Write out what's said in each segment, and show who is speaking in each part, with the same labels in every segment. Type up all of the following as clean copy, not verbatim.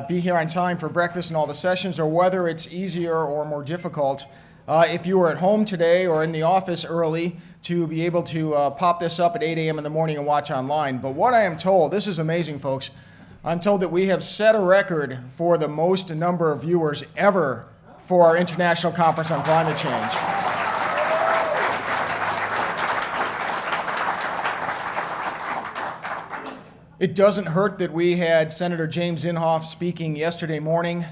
Speaker 1: be here on time for breakfast and all the sessions, or whether it's easier or more difficult if you were at home today or in the office early to be able to pop this up at 8 a.m. in the morning and watch online. But what I am told, this is amazing, folks, I'm told that we have set a record for the most number of viewers ever for our International Conference on Climate Change. It doesn't hurt that we had Senator James Inhofe speaking yesterday morning,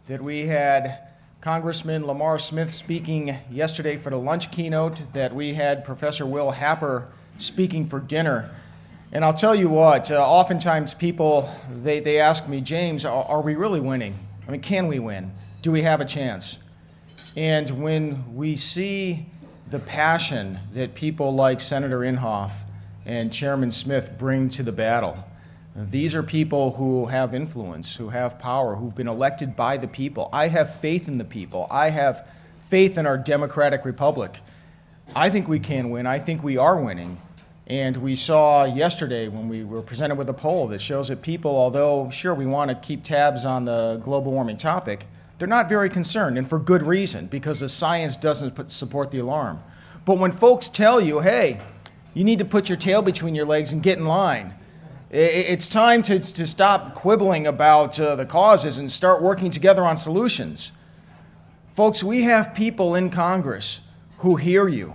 Speaker 1: that we had Congressman Wallace Smith speaking yesterday for the lunch keynote, that we had Professor Will Happer speaking for dinner. And I'll tell you what, oftentimes people, they ask me, James, are we really winning? I mean, can we win? Do we have a chance? And when we see the passion that people like Senator Inhofe and Chairman Smith bring to the battle, these are people who have influence, who have power, who've been elected by the people. I have faith in the people. I have faith in our democratic republic. I think we can win. I think we are winning. And we saw yesterday when we were presented with a poll that shows that people, although sure we want to keep tabs on the global warming topic, they're not very concerned, and for good reason, because the science doesn't support the alarm. But when folks tell you, hey, you need to put your tail between your legs and get in line, it's time to stop quibbling about the causes and start working together on solutions. Folks, we have people in Congress who hear you.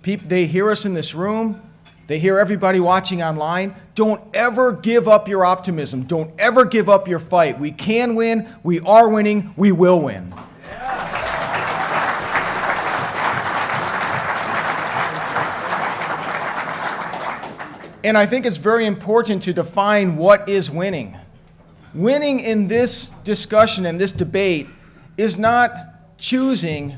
Speaker 1: They hear us in this room. They hear everybody watching online. Don't ever give up your optimism. Don't ever give up your fight. We can win. We are winning. We will win. And I think it's very important to define what is winning. Winning in this discussion and this debate is not choosing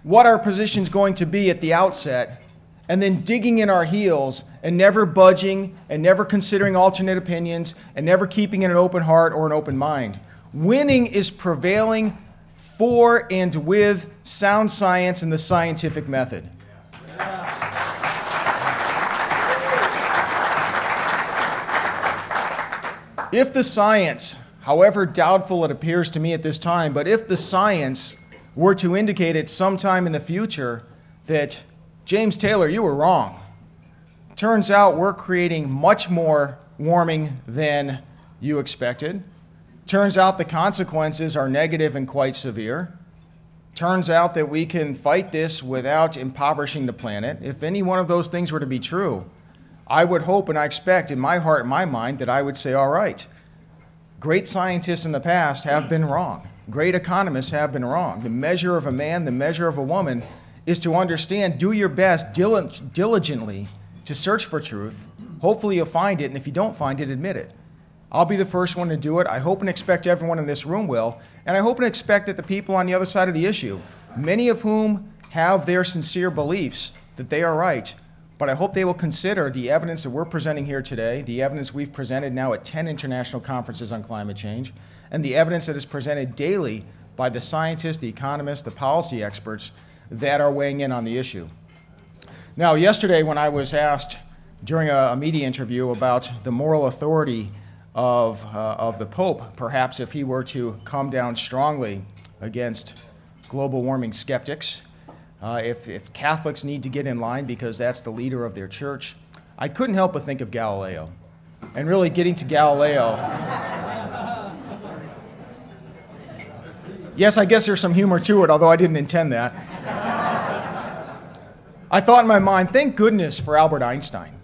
Speaker 1: what our position is going to be at the outset and then digging in our heels and never budging and never considering alternate opinions and never keeping an open heart or an open mind. Winning is prevailing for and with sound science and the scientific method. If the science, however doubtful it appears to me at this time, but if the science were to indicate at some time in the future that, James Taylor, you were wrong. Turns out we're creating much more warming than you expected. Turns out the consequences are negative and quite severe. Turns out that we can fight this without impoverishing the planet. If any one of those things were to be true, I would hope and I expect in my heart and my mind that I would say, all right, great scientists in the past have been wrong. Great economists have been wrong. The measure of a man, the measure of a woman is to understand, do your best diligently to search for truth. Hopefully you'll find it, and if you don't find it, admit it. I'll be the first one to do it. I hope and expect everyone in this room will, and I hope and expect that the people on the other side of the issue, many of whom have their sincere beliefs that they are right, but I hope they will consider the evidence that we're presenting here today, the evidence we've presented now at 10 international conferences on climate change, and the evidence that is presented daily by the scientists, the economists, the policy experts that are weighing in on the issue. Now, yesterday when I was asked during a media interview about the moral authority of the Pope, perhaps if he were to come down strongly against global warming skeptics, if Catholics need to get in line because that's the leader of their church, I couldn't help but think of Galileo. And really getting to Galileo, yes, I guess there's some humor to it, although I didn't intend that. I thought in my mind, thank goodness for Albert Einstein.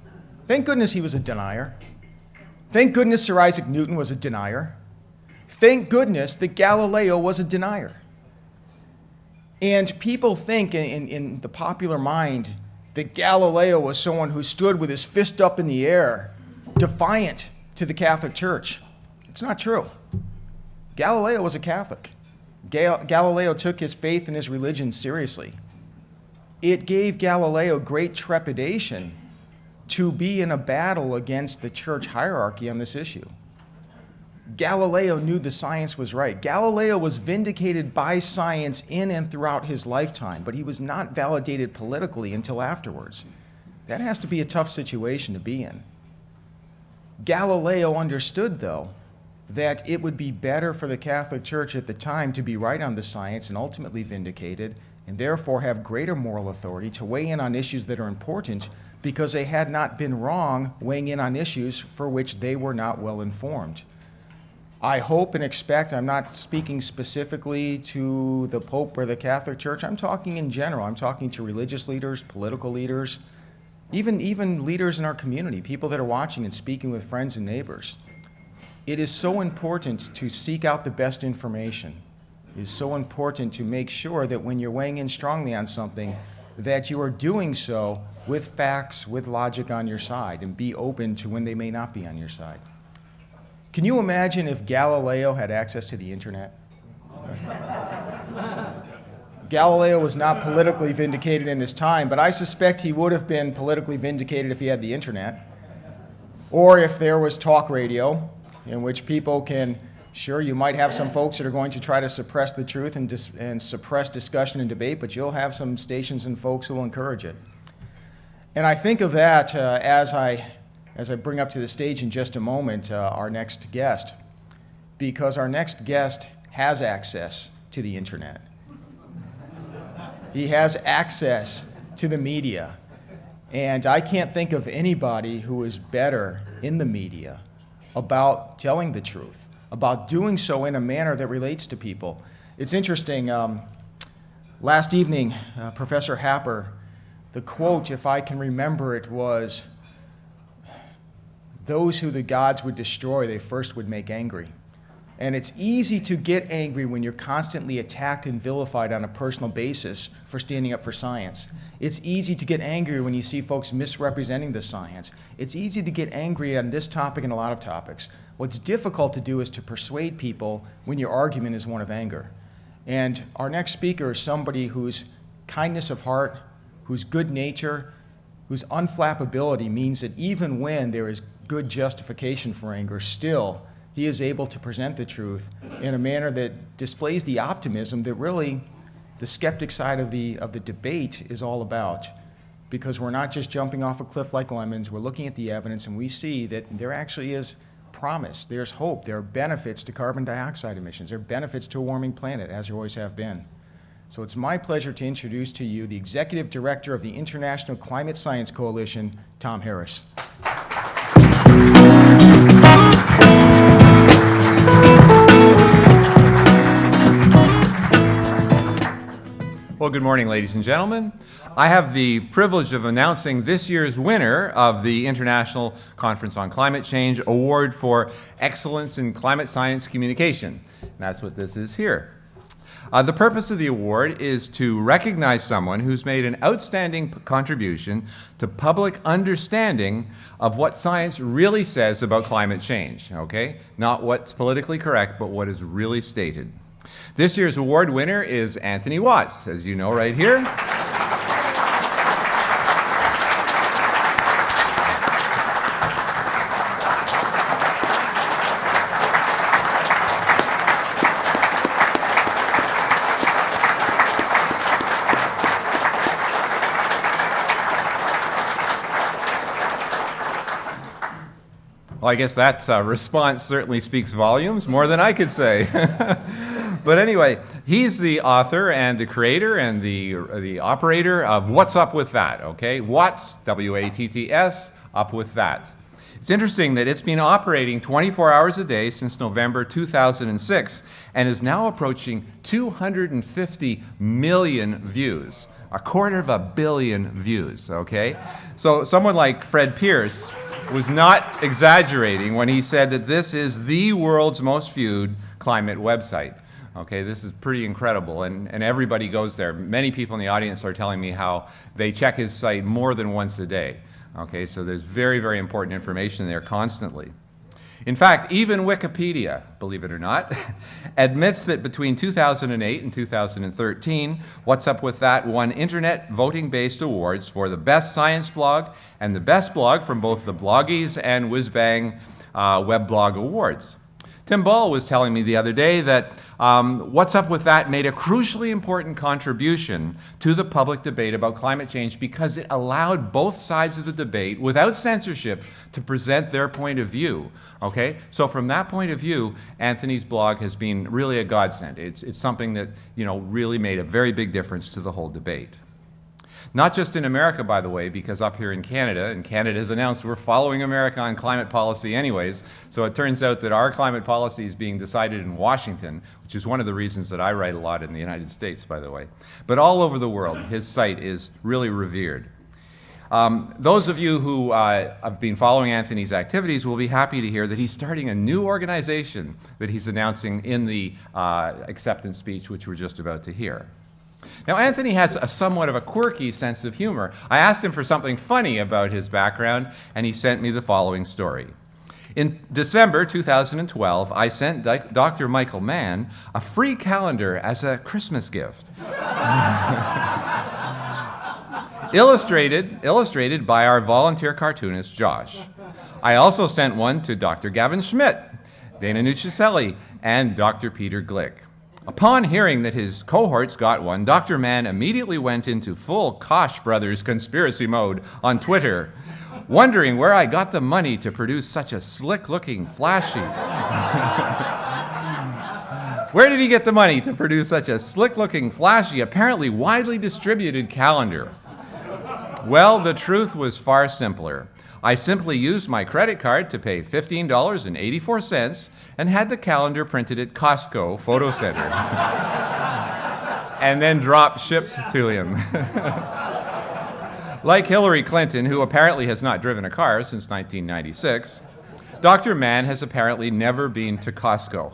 Speaker 1: Thank goodness he was a denier. Thank goodness Sir Isaac Newton was a denier. Thank goodness that Galileo was a denier. And people think in the popular mind that Galileo was someone who stood with his fist up in the air, defiant to the Catholic Church. It's not true. Galileo was a Catholic. Galileo took his faith and his religion seriously. It gave Galileo great trepidation to be in a battle against the church hierarchy on this issue. Galileo knew the science was right. Galileo was vindicated by science in and throughout his lifetime, but he was not validated politically until afterwards. That has to be a tough situation to be in. Galileo understood, though, that it would be better for the Catholic Church at the time to be right on the science and ultimately vindicated, and therefore have greater moral authority to weigh in on issues that are important because they had not been wrong weighing in on issues for which they were not well informed. I hope and expect, I'm not speaking specifically to the Pope or the Catholic Church, I'm talking in general. I'm talking to religious leaders, political leaders, even leaders in our community, people that are watching and speaking with friends and neighbors. It is so important to seek out the best information. It is so important to make sure that when you're weighing in strongly on something, that you are doing so with facts, with logic on your side, and be open to when they may not be on your side. Can you imagine if Galileo had access to the internet? Galileo was not politically vindicated in his time, but I suspect he would have been politically vindicated if he had the internet, or if there was talk radio, in which people can, sure, you might have some folks that are going to try to suppress the truth and suppress discussion and debate, but you'll have some stations and folks who will encourage it. And I think of that as I bring up to the stage in just a moment our next guest, because our next guest has access to the internet. He has access to the media. And I can't think of anybody who is better in the media about telling the truth, about doing so in a manner that relates to people. It's interesting, last evening, Professor Happer, the quote, if I can remember it, was, "Those who the gods would destroy, they first would make angry." And it's easy to get angry when you're constantly attacked and vilified on a personal basis for standing up for science. It's easy to get angry when you see folks misrepresenting the science. It's easy to get angry on this topic and a lot of topics. What's difficult to do is to persuade people when your argument is one of anger. And our next speaker is somebody whose kindness of heart, whose good nature, whose unflappability means that even when there is good justification for anger, still he is able to present the truth in a manner that displays the optimism that really the skeptic side of the debate is all about. Because we're not just jumping off a cliff like lemons, we're looking at the evidence and we see that there actually is promise, there's hope, there are benefits to carbon dioxide emissions, there are benefits to a warming planet, as there always have been. So it's my pleasure to introduce to you the Executive Director of the International Climate Science Coalition, Tom Harris.
Speaker 2: Well, good morning, ladies and gentlemen. I have the privilege of announcing this year's winner of the International Conference on Climate Change Award for Excellence in Climate Science Communication. And that's what this is here. The purpose of the award is to recognize someone who's made an outstanding contribution to public understanding of what science really says about climate change, okay? Not what's politically correct, but what is really stated. This year's award winner is Anthony Watts, as you know right here. Well, I guess that response certainly speaks volumes, more than I could say. But anyway, he's the author and the creator and the operator of What's Up With That, okay? Watts, W-A-T-T-S, Up With That. It's interesting that it's been operating 24 hours a day since November 2006 and is now approaching 250 million views, 250 million views, okay? So someone like Fred Pierce was not exaggerating when he said that this is the world's most viewed climate website. Okay, this is pretty incredible, and everybody goes there. Many people in the audience are telling me how they check his site more than once a day. Okay, so there's very, very important information there constantly. In fact, even Wikipedia, believe it or not, admits that between 2008 and 2013, What's Up With That won internet voting-based awards for the best science blog and the best blog from both the Bloggies and Whizbang web blog awards. Tim Ball was telling me the other day that What's Up With That made a crucially important contribution to the public debate about climate change because it allowed both sides of the debate, without censorship, to present their point of view. Okay? So from that point of view, Anthony's blog has been really a godsend. It's something that, really made a very big difference to the whole debate. Not just in America, by the way, because up here in Canada, and Canada has announced we're following America on climate policy anyways, so it turns out that our climate policy is being decided in Washington, which is one of the reasons that I write a lot in the United States, by the way. But all over the world, his site is really revered. Those of you who have been following Anthony's activities will be happy to hear that he's starting a new organization that he's announcing in the acceptance speech, which we're just about to hear. Now, Anthony has a somewhat of a quirky sense of humor. I asked him for something funny about his background, and he sent me the following story. In December 2012, I sent Dr. Michael Mann a free calendar as a Christmas gift. illustrated by our volunteer cartoonist, Josh. I also sent one to Dr. Gavin Schmidt, Dana Nuccicelli, and Dr. Peter Glick. Upon hearing that his cohorts got one, Dr. Mann immediately went into full Koch brothers conspiracy mode on Twitter, wondering where I got the money to produce such a slick-looking, flashy... Where did he get the money to produce such a slick-looking, flashy, apparently widely distributed calendar? Well, the truth was far simpler. I simply used my credit card to pay $15.84 and had the calendar printed at Costco Photo Center and then shipped to him. Like Hillary Clinton, who apparently has not driven a car since 1996, Dr. Mann has apparently never been to Costco.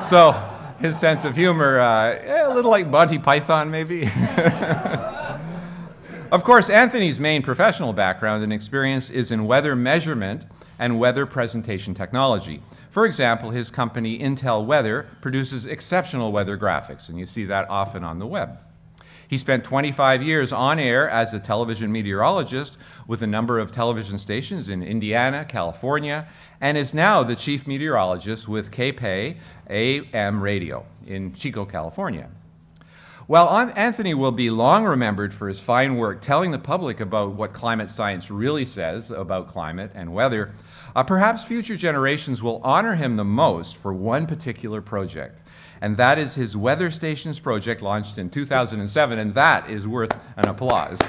Speaker 2: So his sense of humor, a little like Monty Python maybe. Of course, Anthony's main professional background and experience is in weather measurement and weather presentation technology. For example, his company Intel Weather produces exceptional weather graphics, and you see that often on the web. He spent 25 years on air as a television meteorologist with a number of television stations in Indiana, California, and is now the chief meteorologist with KPAY AM radio in Chico, California. While Anthony will be long remembered for his fine work telling the public about what climate science really says about climate and weather, perhaps future generations will honor him the most for one particular project. And that is his weather stations project launched in 2007, and that is worth an applause.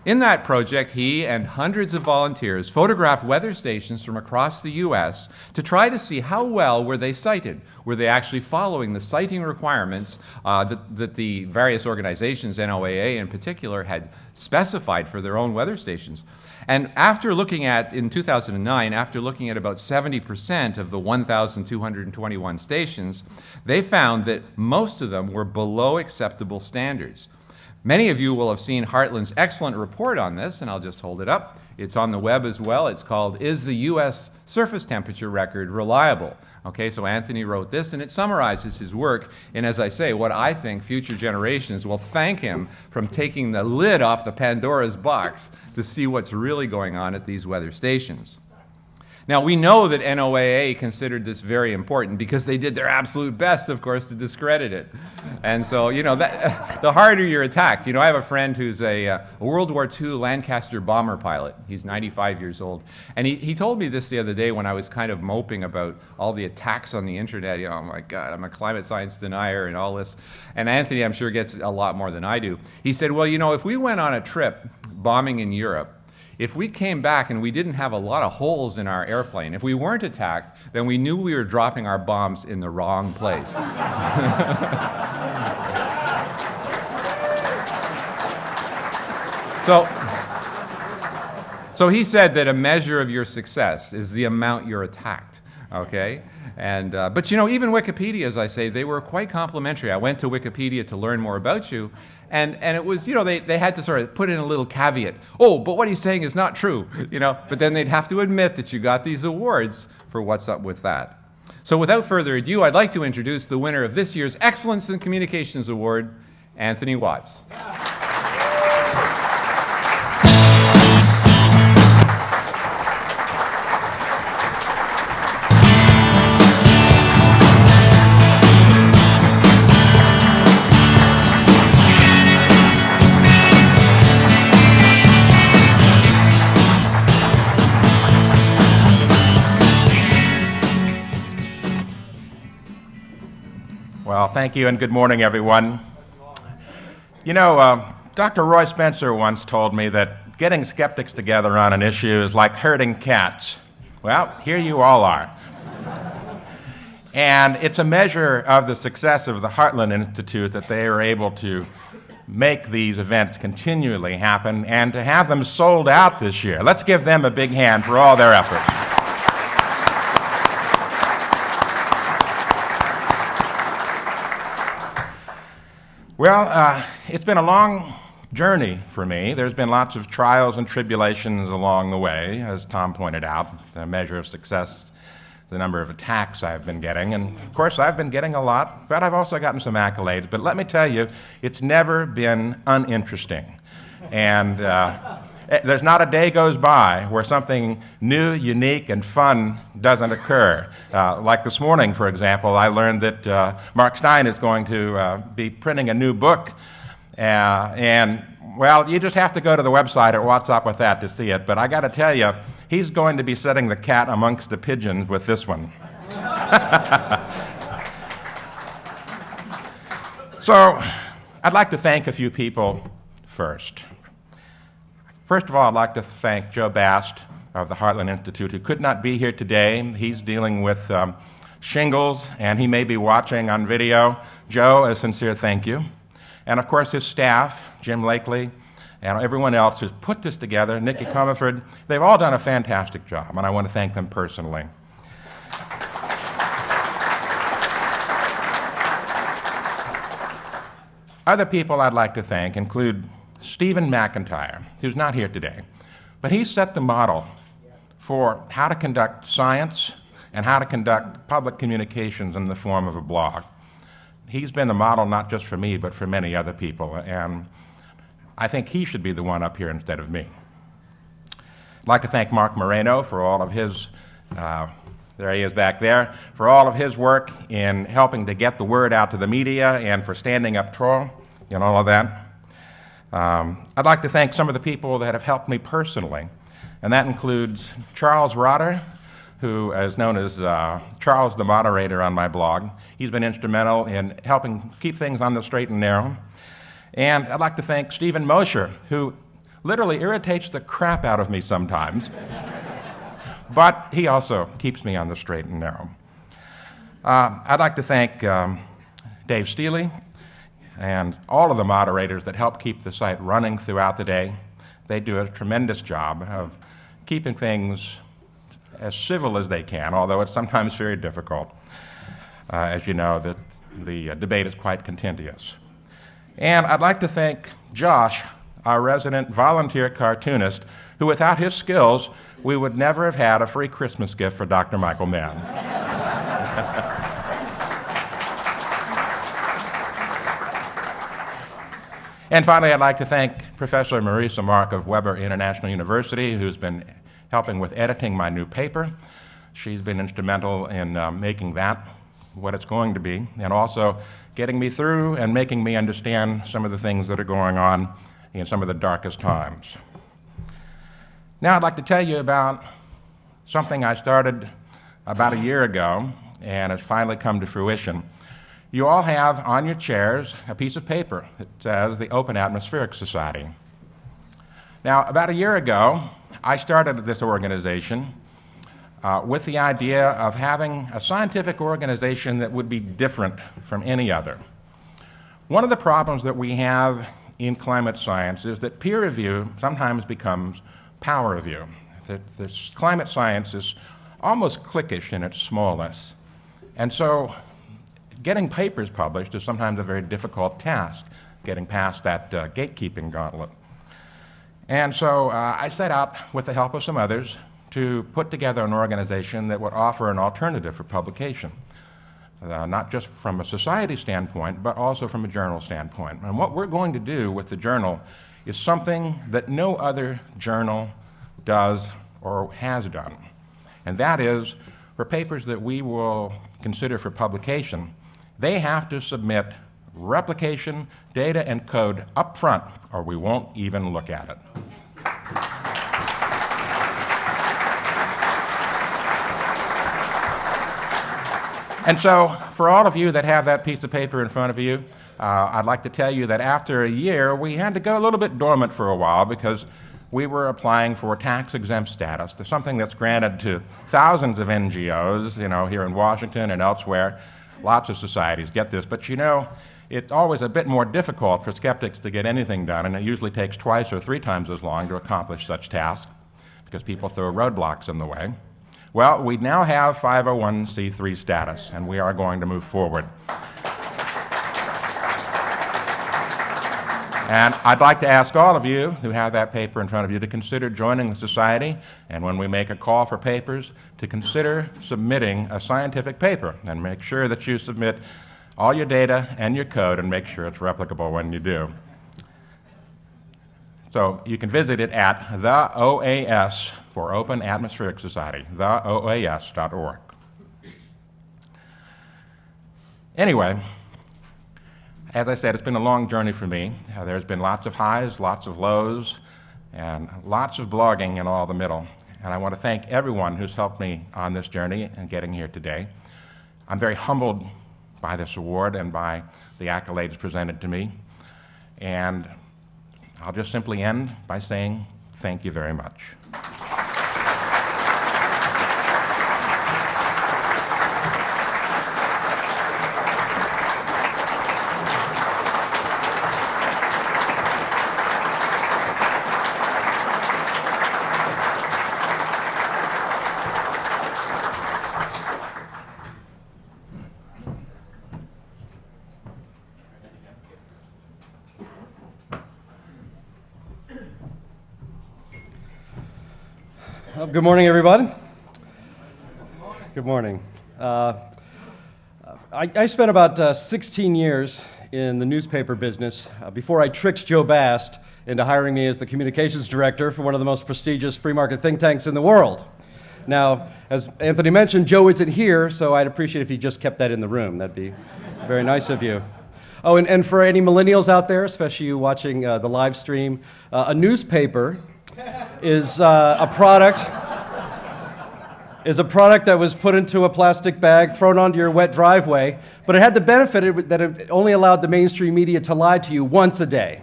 Speaker 2: In that project, he and hundreds of volunteers photographed weather stations from across the U.S. to try to see how well were they sited. Were they actually following the siting requirements that the various organizations, NOAA in particular, had specified for their own weather stations? And in 2009, after looking at about 70% of the 1,221 stations, they found that most of them were below acceptable standards. Many of you will have seen Heartland's excellent report on this, and I'll just hold it up. It's on the web as well. It's called, Is the U.S. Surface Temperature Record Reliable? Okay, so Anthony wrote this, and it summarizes his work in, as I say, what I think future generations will thank him from taking the lid off the Pandora's box to see what's really going on at these weather stations. Now, we know that NOAA considered this very important because they did their absolute best, of course, to discredit it. And so, the harder you're attacked. I have a friend who's a World War II Lancaster bomber pilot. He's 95 years old. And he told me this the other day when I was kind of moping about all the attacks on the internet. Oh my God, I'm a climate science denier and all this. And Anthony, I'm sure, gets a lot more than I do. He said, well, if we went on a trip bombing in Europe, if we came back and we didn't have a lot of holes in our airplane, if we weren't attacked, then we knew we were dropping our bombs in the wrong place. So he said that a measure of your success is the amount you're attacked, okay? But even Wikipedia, as I say, they were quite complimentary. I went to Wikipedia to learn more about you, and it was, they had to sort of put in a little caveat. Oh, but what he's saying is not true, But then they'd have to admit that you got these awards for What's Up With That. So without further ado, I'd like to introduce the winner of this year's Excellence in Communications Award, Anthony Watts.
Speaker 3: Well, thank you and good morning, everyone. You know, Dr. Roy Spencer once told me that getting skeptics together on an issue is like herding cats. Well, here you all are. And it's a measure of the success of the Heartland Institute that they are able to make these events continually happen and to have them sold out this year. Let's give them a big hand for all their efforts. Well, it's been a long journey for me. There's been lots of trials and tribulations along the way, as Tom pointed out. The measure of success, the number of attacks I've been getting. And of course, I've been getting a lot, but I've also gotten some accolades. But let me tell you, it's never been uninteresting. And there's not a day goes by where something new, unique, and fun doesn't occur. Like this morning, for example, I learned that Mark Steyn is going to be printing a new book. And, well, you just have to go to the website or What's Up With That to see it. But I got to tell you, he's going to be setting the cat amongst the pigeons with this one. So, I'd like to thank a few people first. First of all, I'd like to thank Joe Bast of the Heartland Institute, who could not be here today. He's dealing with shingles, and he may be watching on video. Joe, a sincere thank you. And of course, his staff, Jim Lakely, and everyone else who's put this together, Nikki Comerford, they've all done a fantastic job, and I want to thank them personally. Other people I'd like to thank include Stephen McIntyre, who's not here today, but he set the model for how to conduct science and how to conduct public communications in the form of a blog. He's been the model not just for me, but for many other people, and I think he should be the one up here instead of me. I'd like to thank Mark Moreno for all of his, there he is back there, for all of his work in helping to get the word out to the media and for standing up tall and all of that. I'd like to thank some of the people that have helped me personally, and that includes Charles Rotter, who is known as Charles the Moderator on my blog. He's been instrumental in helping keep things on the straight and narrow. And I'd like to thank Stephen Mosher, who literally irritates the crap out of me sometimes, but he also keeps me on the straight and narrow. I'd like to thank Dave Steely and all of the moderators that help keep the site running throughout the day. They do a tremendous job of keeping things as civil as they can, although it's sometimes very difficult. As you know, the debate is quite contentious. And I'd like to thank Josh, our resident volunteer cartoonist, who without his skills, we would never have had a free Christmas gift for Dr. Michael Mann. And finally, I'd like to thank Professor Marisa Mark of Weber International University, who's been helping with editing my new paper. She's been instrumental in making that what it's going to be, and also getting me through and making me understand some of the things that are going on in some of the darkest times. Now I'd like to tell you about something I started about a year ago, and it's finally come to fruition. You all have on your chairs a piece of paper that says the Open Atmospheric Society. Now, about a year ago, I started this organization with the idea of having a scientific organization that would be different from any other. One of the problems that we have in climate science is that peer review sometimes becomes power review. That climate science is almost cliquish in its smallness. And so getting papers published is sometimes a very difficult task, getting past that gatekeeping gauntlet. And so I set out, with the help of some others, to put together an organization that would offer an alternative for publication, not just from a society standpoint, but also from a journal standpoint. And what we're going to do with the journal is something that no other journal does or has done. And that is, for papers that we will consider for publication, they have to submit replication, data, and code up front, or we won't even look at it. And so, for all of you that have that piece of paper in front of you, I'd like to tell you that after a year, we had to go a little bit dormant for a while because we were applying for tax-exempt status. There's something that's granted to thousands of NGOs, here in Washington and elsewhere. Lots of societies get this, but it's always a bit more difficult for skeptics to get anything done, and it usually takes twice or 3 times as long to accomplish such tasks because people throw roadblocks in the way. Well, we now have 501c3 status, and we are going to move forward. And I'd like to ask all of you who have that paper in front of you to consider joining the society, and when we make a call for papers, to consider submitting a scientific paper, and make sure that you submit all your data and your code and make sure it's replicable when you do. So you can visit it at the OAS for Open Atmospheric Society, theoas.org. Anyway, as I said, it's been a long journey for me. There's been lots of highs, lots of lows, and lots of blogging in all the middle. And I want to thank everyone who's helped me on this journey and getting here today. I'm very humbled by this award and by the accolades presented to me. And I'll just simply end by saying thank you very much.
Speaker 4: Good morning, everybody. Good morning. I spent about 16 years in the newspaper business before I tricked Joe Bast into hiring me as the communications director for one of the most prestigious free market think tanks in the world. Now, as Anthony mentioned, Joe isn't here, so I'd appreciate if he just kept that in the room. That'd be very nice of you. Oh, and for any millennials out there, especially you watching the live stream, a newspaper is a product that was put into a plastic bag, thrown onto your wet driveway, but it had the benefit that it only allowed the mainstream media to lie to you once a day,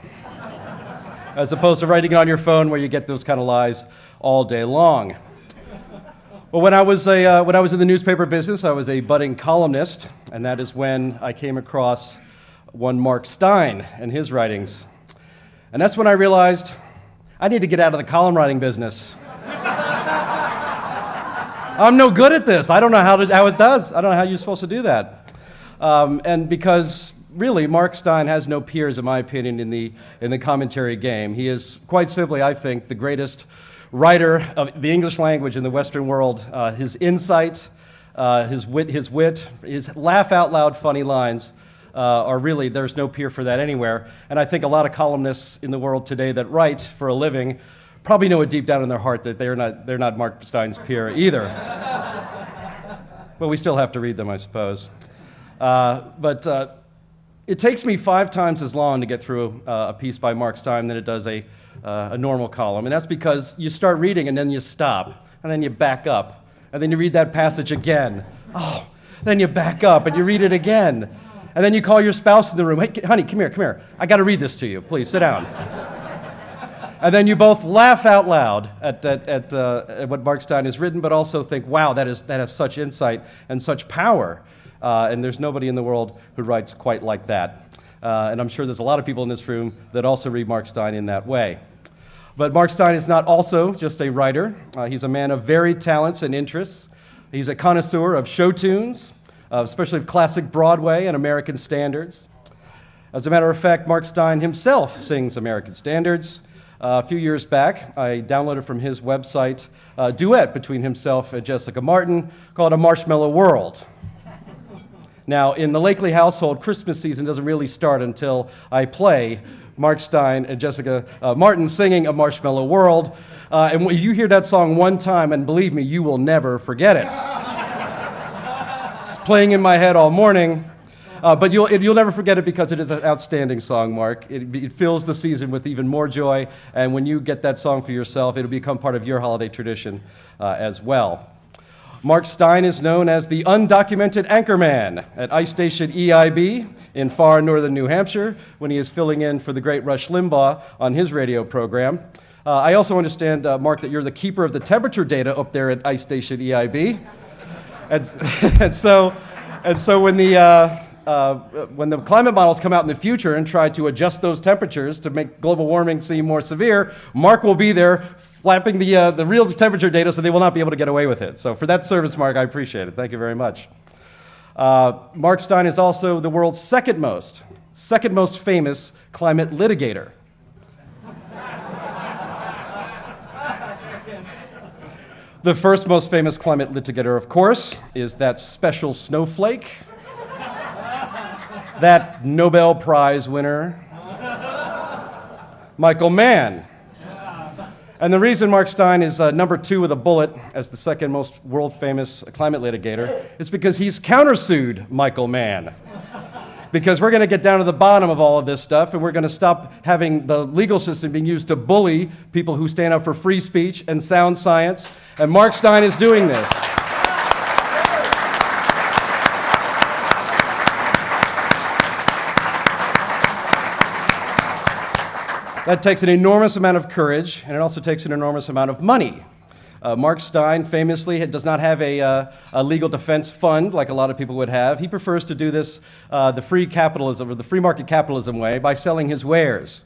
Speaker 4: as opposed to writing it on your phone where you get those kind of lies all day long. Well, when I was in the newspaper business, I was a budding columnist, and that is when I came across one Mark Steyn and his writings. And that's when I realized I need to get out of the column writing business. I'm no good at this. I don't know how it does. I don't know how you're supposed to do that. And because really, Mark Steyn has no peers, in my opinion, in the commentary game. He is quite simply, I think, the greatest writer of the English language in the Western world. His insight, his wit, his laugh out loud funny lines are really, there's no peer for that anywhere. And I think a lot of columnists in the world today that write for a living probably know it deep down in their heart that they're not Mark Steyn's peer either. But we still have to read them, I suppose. But it takes me 5 times as long to get through a piece by Mark Steyn than it does a normal column. And that's because you start reading and then you stop, and then you back up, and then you read that passage again. Oh, then you back up and you read it again. And then you call your spouse in the room, hey, honey, come here. I got to read this to you. Please, sit down. And then you both laugh out loud at what Mark Steyn has written, but also think, wow, that has such insight and such power. And there's nobody in the world who writes quite like that. And I'm sure there's a lot of people in this room that also read Mark Steyn in that way. But Mark Steyn is not also just a writer. He's a man of varied talents and interests. He's a connoisseur of show tunes, especially of classic Broadway and American standards. As a matter of fact, Mark Steyn himself sings American standards. A few years back, I downloaded from his website a duet between himself and Jessica Martin called A Marshmallow World. Now, in the Lakely household, Christmas season doesn't really start until I play Mark Steyn and Jessica Martin singing A Marshmallow World. And when you hear that song one time, and believe me, you will never forget it. It's playing in my head all morning. But you'll never forget it because it is an outstanding song, Mark. It fills the season with even more joy, and when you get that song for yourself, it'll become part of your holiday tradition as well. Mark Steyn is known as the undocumented anchorman at Ice Station EIB in far northern New Hampshire when he is filling in for the great Rush Limbaugh on his radio program. I also understand, Mark, that you're the keeper of the temperature data up there at Ice Station EIB. And so when the climate models come out in the future and try to adjust those temperatures to make global warming seem more severe, Mark will be there flapping the real temperature data so they will not be able to get away with it. So for that service, Mark, I appreciate it. Thank you very much. Mark Steyn is also the world's second most famous climate litigator. The first most famous climate litigator, of course, is that special snowflake, that Nobel Prize winner, Michael Mann. And the reason Mark Steyn is number 2 with a bullet as the second most world famous climate litigator is because he's countersued Michael Mann. Because we're going to get down to the bottom of all of this stuff, and we're going to stop having the legal system being used to bully people who stand up for free speech and sound science. And Mark Steyn is doing this. That takes an enormous amount of courage, and it also takes an enormous amount of money. Mark Steyn famously does not have a legal defense fund like a lot of people would have. He prefers to do this the free capitalism or the free market capitalism way by selling his wares.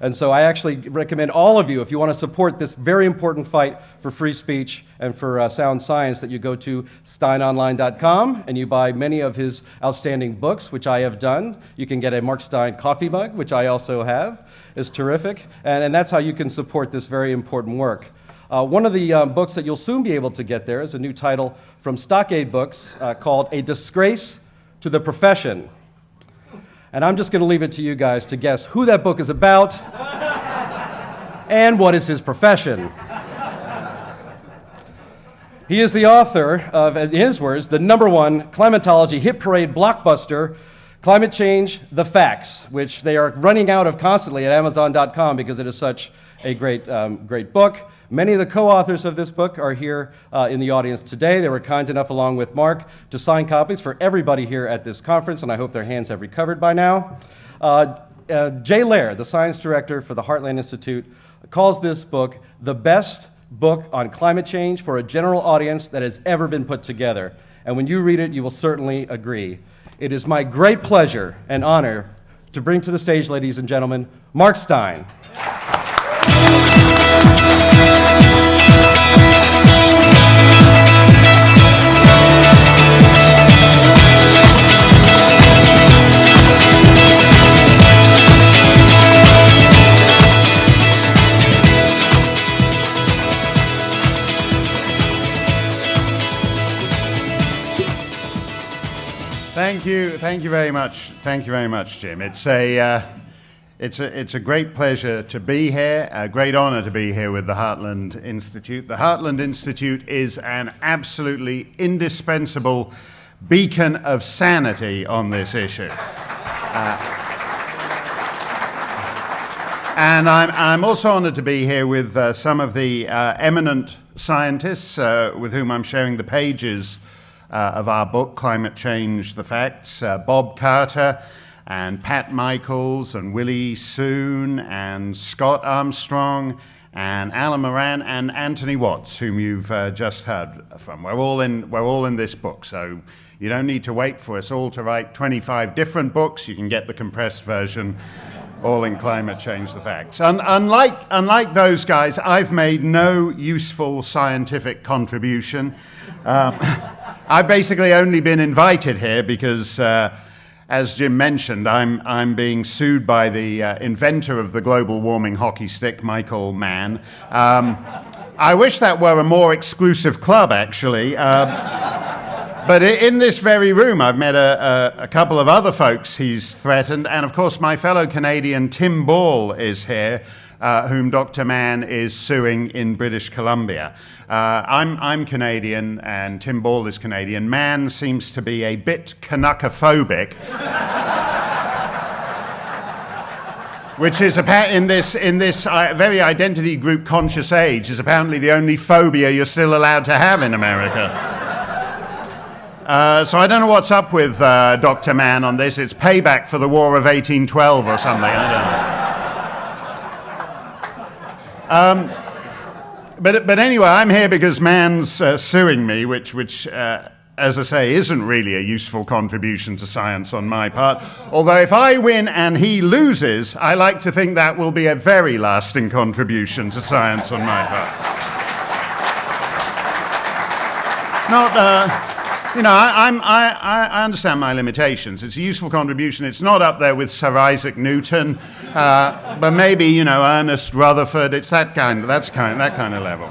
Speaker 4: And so I actually recommend all of you, if you want to support this very important fight for free speech and for sound science, that you go to steynonline.com and you buy many of his outstanding books, which I have done. You can get a Mark Steyn coffee mug, which I also have. It's terrific. And that's how you can support this very important work. One of the books that you'll soon be able to get there is a new title from Stockade Books called A Disgrace to the Profession. And I'm just going to leave it to you guys to guess who that book is about and what is his profession. He is the author of, in his words, the #1 climatology hit parade blockbuster, Climate Change, The Facts, which they are running out of constantly at Amazon.com because it is such a great book. Many of the co-authors of this book are here in the audience today. They were kind enough, along with Mark, to sign copies for everybody here at this conference, and I hope their hands have recovered by now. Jay Lair, the science director for the Heartland Institute, calls this book the best book on climate change for a general audience that has ever been put together. And when you read it, you will certainly agree. It is my great pleasure and honor to bring to the stage, ladies and gentlemen, Mark Steyn.
Speaker 5: Thank you very much. Thank you very much, Jim. It's a great pleasure to be here, a great honor to be here with the Heartland Institute. The Heartland Institute is an absolutely indispensable beacon of sanity on this issue. And I'm also honored to be here with some of the eminent scientists with whom I'm sharing the pages of our book, Climate Change, The Facts, Bob Carter and Pat Michaels and Willie Soon and Scott Armstrong and Alan Moran and Anthony Watts, whom you've just heard from. We're all in this book, so you don't need to wait for us all to write 25 different books. You can get the compressed version, all in Climate Change, The Facts. Unlike those guys, I've made no useful scientific contribution. I've basically only been invited here because, as Jim mentioned, I'm being sued by the inventor of the global warming hockey stick, Michael Mann. I wish that were a more exclusive club, actually. But in this very room, I've met a couple of other folks he's threatened, and of course my fellow Canadian Tim Ball is here, whom Dr. Mann is suing in British Columbia. I'm Canadian, and Tim Ball is Canadian. Mann seems to be a bit Canuckophobic, which is in this very identity group conscious age is apparently the only phobia you're still allowed to have in America. So I don't know what's up with Dr. Mann on this. It's payback for the War of 1812 or something. I don't know. But anyway, I'm here because Mann's suing me, which as I say, isn't really a useful contribution to science on my part. Although if I win and he loses, I like to think that will be a very lasting contribution to science on my part. I understand my limitations. It's a useful contribution. It's not up there with Sir Isaac Newton, but maybe, Ernest Rutherford. It's that kind of level.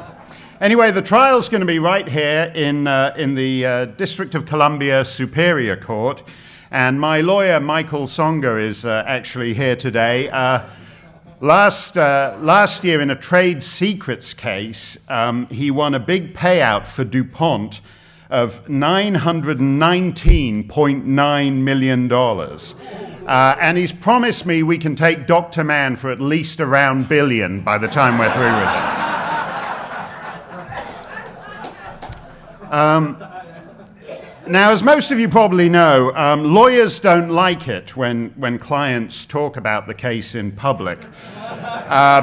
Speaker 5: Anyway, the trial's going to be right here in the District of Columbia Superior Court, and my lawyer, Michael Songer, is actually here today. Last year, in a trade secrets case, he won a big payout for DuPont of $919.9 million. And he's promised me we can take Dr. Mann for at least around billion by the time we're through with it. Now, as most of you probably know, lawyers don't like it when clients talk about the case in public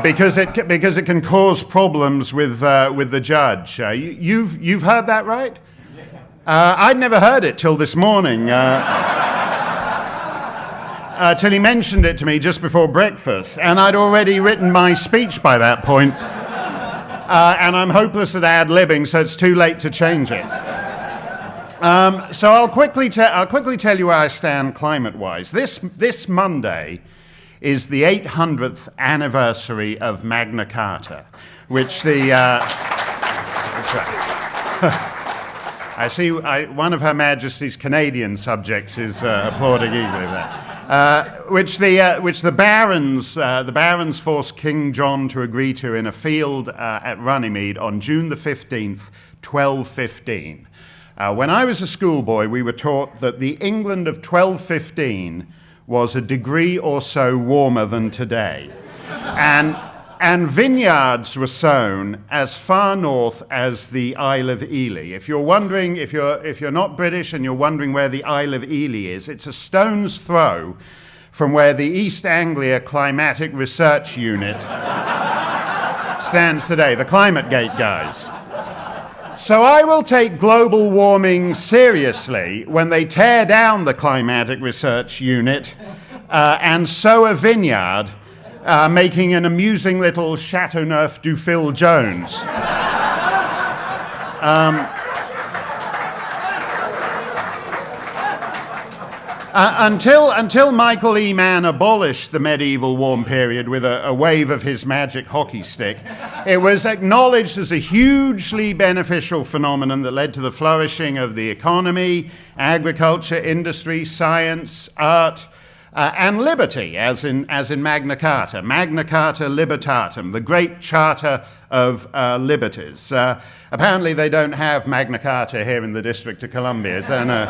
Speaker 5: because it can cause problems with the judge. You've heard that, right? I'd never heard it till this morning, till he mentioned it to me just before breakfast, and I'd already written my speech by that point. And I'm hopeless at ad-libbing, so it's too late to change it. So I'll quickly tell you where I stand climate-wise. This Monday is the 800th anniversary of Magna Carta, which the... I see one of Her Majesty's Canadian subjects is applauding eagerly there. Which the barons forced King John to agree to in a field at Runnymede on June the 15th, 1215. When I was a schoolboy, we were taught that the England of 1215 was a degree or so warmer than today, and vineyards were sown as far north as the Isle of Ely. If you're wondering, if you're not British and you're wondering where the Isle of Ely is, it's a stone's throw from where the East Anglia Climatic Research Unit stands today, the ClimateGate guys. So I will take global warming seriously when they tear down the Climatic Research Unit and sow a vineyard, making an amusing little Chateauneuf-du-Phil Jones. Until Michael E. Mann abolished the medieval warm period with a wave of his magic hockey stick, it was acknowledged as a hugely beneficial phenomenon that led to the flourishing of the economy, agriculture, industry, science, art, and liberty, as in Magna Carta. Magna Carta Libertatum, the great charter of liberties. Apparently they don't have Magna Carta here in the District of Columbia. So no,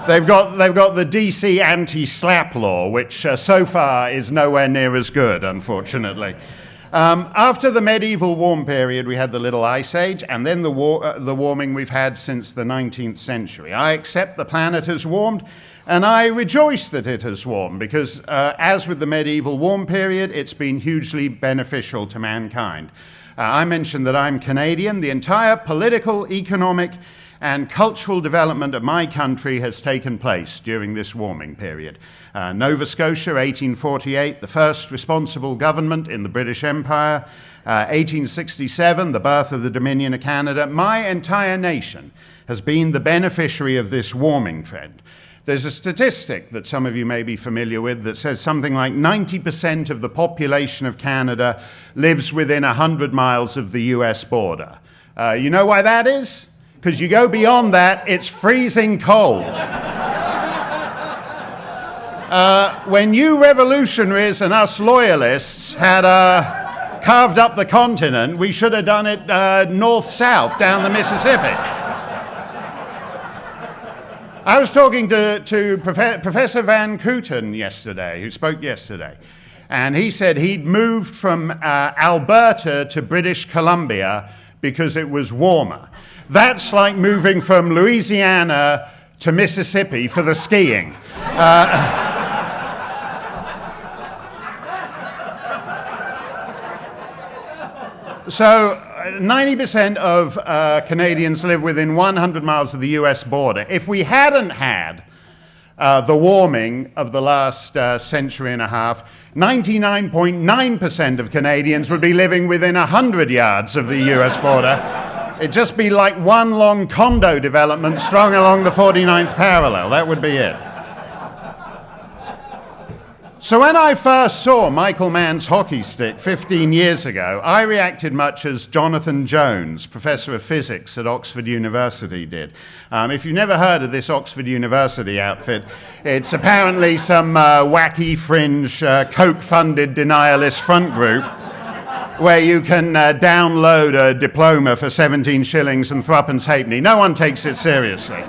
Speaker 5: they've got the DC anti-SLAPP law, which so far is nowhere near as good, unfortunately. After the medieval warm period, we had the Little Ice Age, and then the warming we've had since the 19th century. I accept the planet has warmed, and I rejoice that it has warmed, because as with the medieval warm period, it's been hugely beneficial to mankind. I mentioned that I'm Canadian. The entire political, economic, and cultural development of my country has taken place during this warming period. Nova Scotia, 1848, the first responsible government in the British Empire. 1867, the birth of the Dominion of Canada. My entire nation has been the beneficiary of this warming trend. There's a statistic that some of you may be familiar with that says something like 90% of the population of Canada lives within 100 miles of the US border. You know why that is? Because you go beyond that, it's freezing cold. When you revolutionaries and us loyalists had carved up the continent, we should have done it north-south down the Mississippi. I was talking to Professor Van Kooten yesterday, who spoke yesterday, and he said he'd moved from Alberta to British Columbia because it was warmer. That's like moving from Louisiana to Mississippi for the skiing. So 90% of Canadians live within 100 miles of the US border. If we hadn't had the warming of the last century and a half, 99.9% of Canadians would be living within 100 yards of the US border. It'd just be like one long condo development strung along the 49th parallel. That would be it. So when I first saw Michael Mann's hockey stick 15 years ago, I reacted much as Jonathan Jones, professor of physics at Oxford University, did. If you've never heard of this Oxford University outfit, it's apparently some wacky fringe, Coke-funded denialist front group where you can download a diploma for 17 shillings and threepence halfpenny. No one takes it seriously.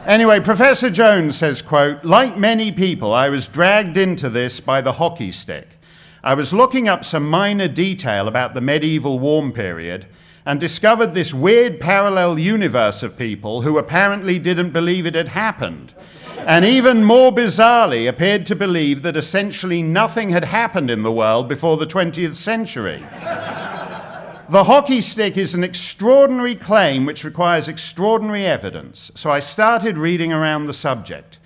Speaker 5: Anyway, Professor Jones says, quote, "Like many people, I was dragged into this by the hockey stick. I was looking up some minor detail about the medieval warm period and discovered this weird parallel universe of people who apparently didn't believe it had happened, and even more bizarrely appeared to believe that essentially nothing had happened in the world before the 20th century. The hockey stick is an extraordinary claim which requires extraordinary evidence, so I started reading around the subject.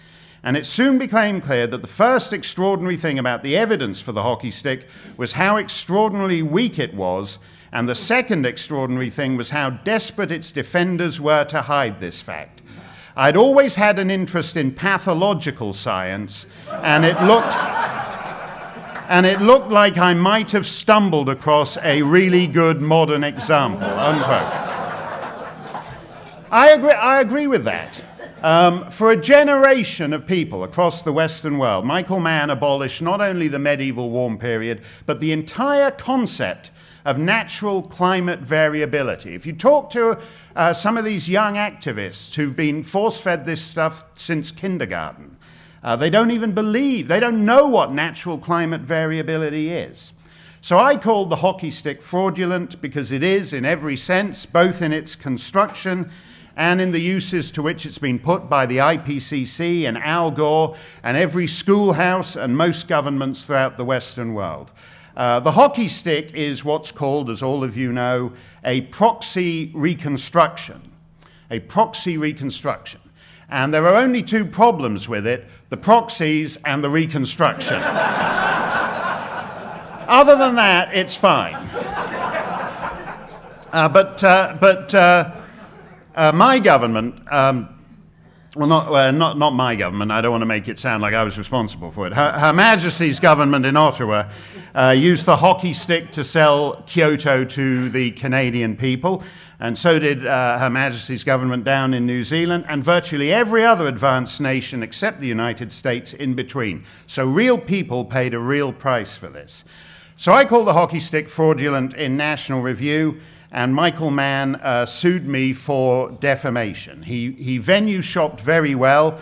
Speaker 5: And it soon became clear that the first extraordinary thing about the evidence for the hockey stick was how extraordinarily weak it was, and the second extraordinary thing was how desperate its defenders were to hide this fact. I'd always had an interest in pathological science, and it looked like I might have stumbled across a really good modern example," unquote. I agree with that. For a generation of people across the Western world, Michael Mann abolished not only the medieval warm period, but the entire concept of natural climate variability. If you talk to some of these young activists who've been force-fed this stuff since kindergarten, they don't even believe, they don't know what natural climate variability is. So I called the hockey stick fraudulent because it is in every sense, both in its construction and in the uses to which it's been put by the IPCC and Al Gore and every schoolhouse and most governments throughout the Western world. The hockey stick is what's called, as all of you know, a proxy reconstruction. A proxy reconstruction. And there are only two problems with it, the proxies and the reconstruction. Other than that, it's fine. But my government, not my government, I don't want to make it sound like I was responsible for it. Her Majesty's government in Ottawa used the hockey stick to sell Kyoto to the Canadian people, and so did Her Majesty's government down in New Zealand, and virtually every other advanced nation except the United States in between. So real people paid a real price for this. So I called the hockey stick fraudulent in National Review, and Michael Mann sued me for defamation. He venue shopped very well.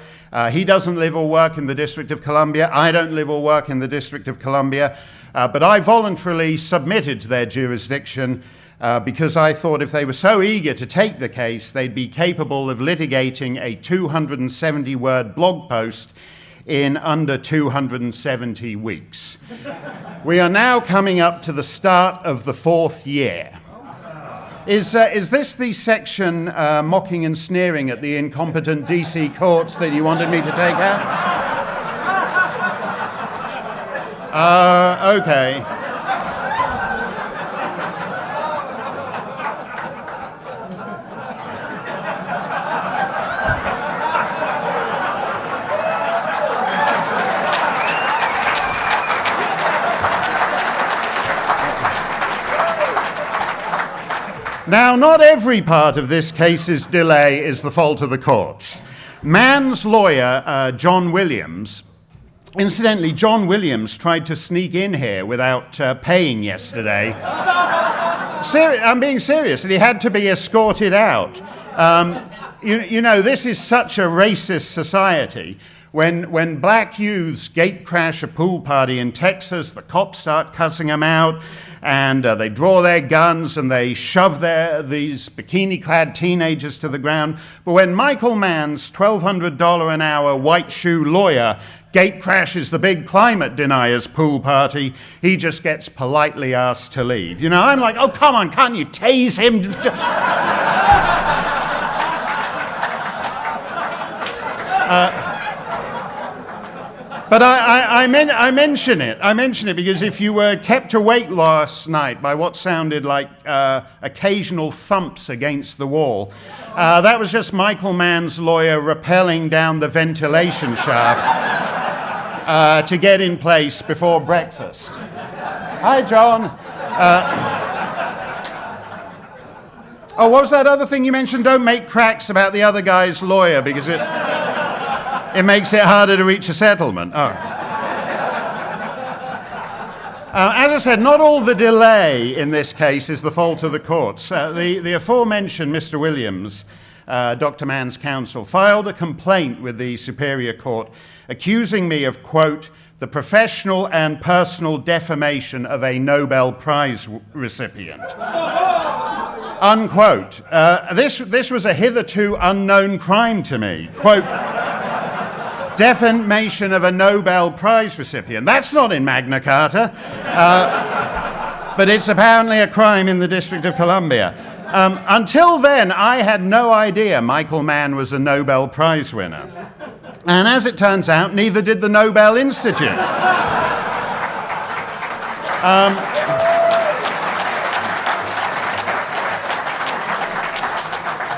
Speaker 5: He doesn't live or work in the District of Columbia. I don't live or work in the District of Columbia. But I voluntarily submitted to their jurisdiction because I thought if they were so eager to take the case, they'd be capable of litigating a 270-word blog post in under 270 weeks. We are now coming up to the start of the 4th year. Is this the section mocking and sneering at the incompetent DC courts that you wanted me to take out? Okay. Now, not every part of this case's delay is the fault of the courts. Mann's lawyer, John Williams, incidentally, John Williams tried to sneak in here without paying yesterday. I'm being serious, and he had to be escorted out. You know, this is such a racist society. When black youths gate crash a pool party in Texas, the cops start cussing them out, and they draw their guns and they shove these bikini-clad teenagers to the ground. But when Michael Mann's $1,200 an hour white shoe lawyer gate crashes the big climate deniers pool party, he just gets politely asked to leave. You know, I'm like, oh, come on, can't you tase him? But I mention it because if you were kept awake last night by what sounded like occasional thumps against the wall, that was just Michael Mann's lawyer rappelling down the ventilation shaft to get in place before breakfast. Hi, John. Oh, what was that other thing you mentioned? Don't make cracks about the other guy's lawyer because it makes it harder to reach a settlement. Oh. As I said, not all the delay in this case is the fault of the courts. The aforementioned Mr. Williams, Dr. Mann's counsel, filed a complaint with the Superior Court accusing me of, quote, the professional and personal defamation of a Nobel Prize recipient. Unquote. This was a hitherto unknown crime to me. Quote, defamation of a Nobel Prize recipient. That's not in Magna Carta, but it's apparently a crime in the District of Columbia. Until then, I had no idea Michael Mann was a Nobel Prize winner. And as it turns out, neither did the Nobel Institute.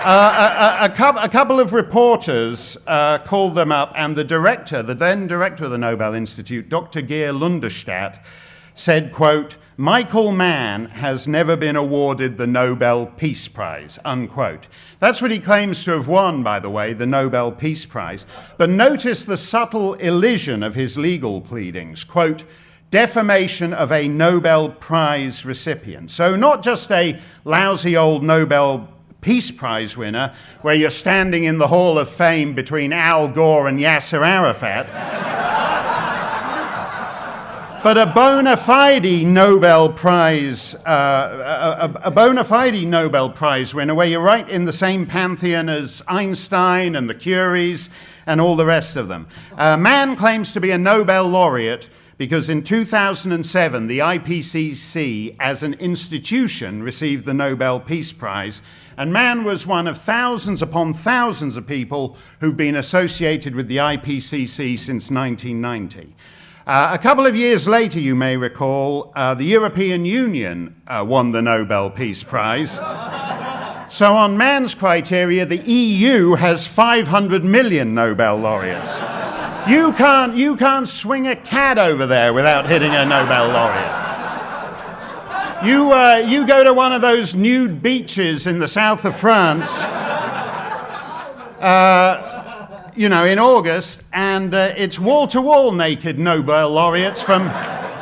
Speaker 5: A couple of reporters called them up, and the then director of the Nobel Institute, Dr. Geir Lunderstadt, said, quote, Michael Mann has never been awarded the Nobel Peace Prize, unquote. That's what he claims to have won, by the way, the Nobel Peace Prize. But notice the subtle elision of his legal pleadings, quote, defamation of a Nobel Prize recipient. So not just a lousy old Nobel Peace Prize winner where you're standing in the Hall of Fame between Al Gore and Yasser Arafat, but a bona fide Nobel Prize, a bona fide Nobel Prize winner where you're right in the same pantheon as Einstein and the Curies and all the rest of them. Mann claims to be a Nobel laureate because in 2007, the IPCC as an institution received the Nobel Peace Prize, and Mann was one of thousands upon thousands of people who've been associated with the IPCC since 1990. A couple of years later, you may recall, the European Union won the Nobel Peace Prize. So on Mann's criteria, the EU has 500 million Nobel laureates. You can't swing a cat over there without hitting a Nobel laureate. You go to one of those nude beaches in the south of France, in August, and it's wall-to-wall naked Nobel laureates from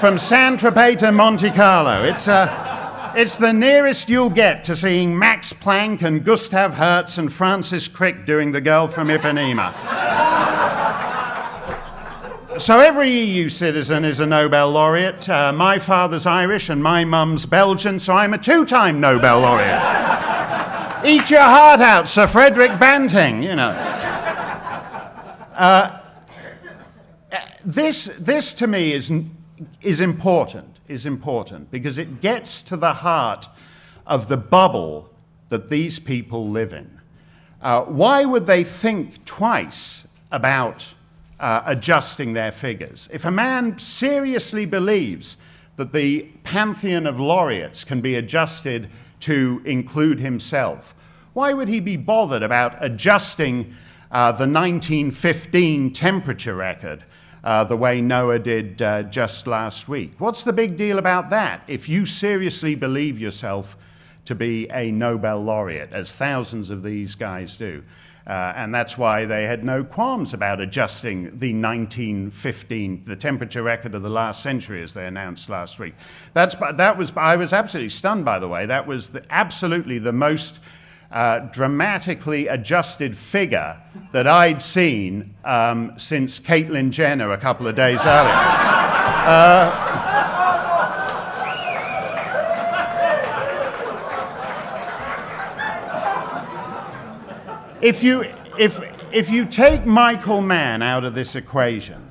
Speaker 5: Saint-Tropez to Monte Carlo. It's the nearest you'll get to seeing Max Planck and Gustav Hertz and Francis Crick doing The Girl from Ipanema. So every EU citizen is a Nobel laureate. My father's Irish and my mum's Belgian, so I'm a two-time Nobel laureate. Eat your heart out, Sir Frederick Banting, This to me is important because it gets to the heart of the bubble that these people live in. Why would they think twice about adjusting their figures? If a man seriously believes that the pantheon of laureates can be adjusted to include himself, why would he be bothered about adjusting the 1915 temperature record the way NOAA did just last week? What's the big deal about that if you seriously believe yourself to be a Nobel laureate, as thousands of these guys do? And that's why they had no qualms about adjusting the 1915, the temperature record of the last century, as they announced last week. I was absolutely stunned, by the way. That was absolutely the most dramatically adjusted figure that I'd seen since Caitlyn Jenner a couple of days earlier. If you take Michael Mann out of this equation,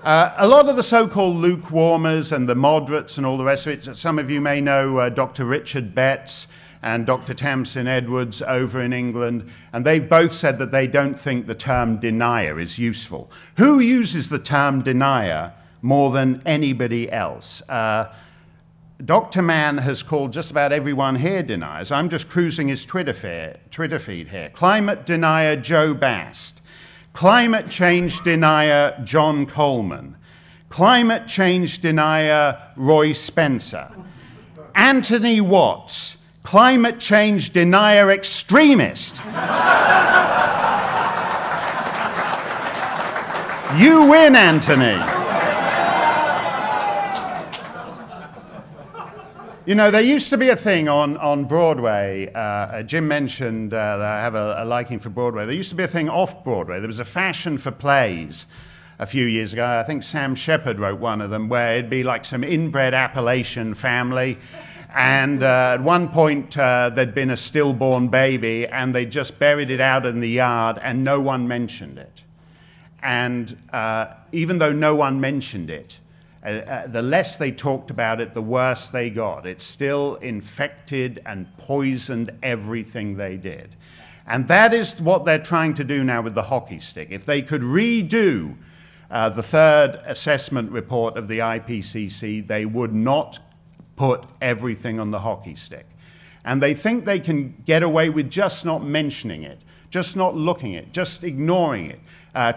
Speaker 5: a lot of the so-called lukewarmers and the moderates and all the rest of it, some of you may know Dr. Richard Betts and Dr. Tamsin Edwards over in England, and they've both said that they don't think the term denier is useful. Who uses the term denier more than anybody else? Dr. Mann has called just about everyone here deniers. I'm just cruising his Twitter feed here. Climate denier Joe Bast. Climate change denier John Coleman. Climate change denier Roy Spencer. Anthony Watts. Climate change denier extremist. You win, Anthony. You know, there used to be a thing on Broadway. Jim mentioned that I have a liking for Broadway. There used to be a thing off Broadway. There was a fashion for plays a few years ago. I think Sam Shepard wrote one of them, where it'd be like some inbred Appalachian family. And at one point, there'd been a stillborn baby, and they just buried it out in the yard, and no one mentioned it. And even though no one mentioned it, the less they talked about it, the worse they got. It still infected and poisoned everything they did. And that is what they're trying to do now with the hockey stick. If they could redo the third assessment report of the IPCC, they would not put everything on the hockey stick. And they think they can get away with just not mentioning it, just not looking at it, just ignoring it,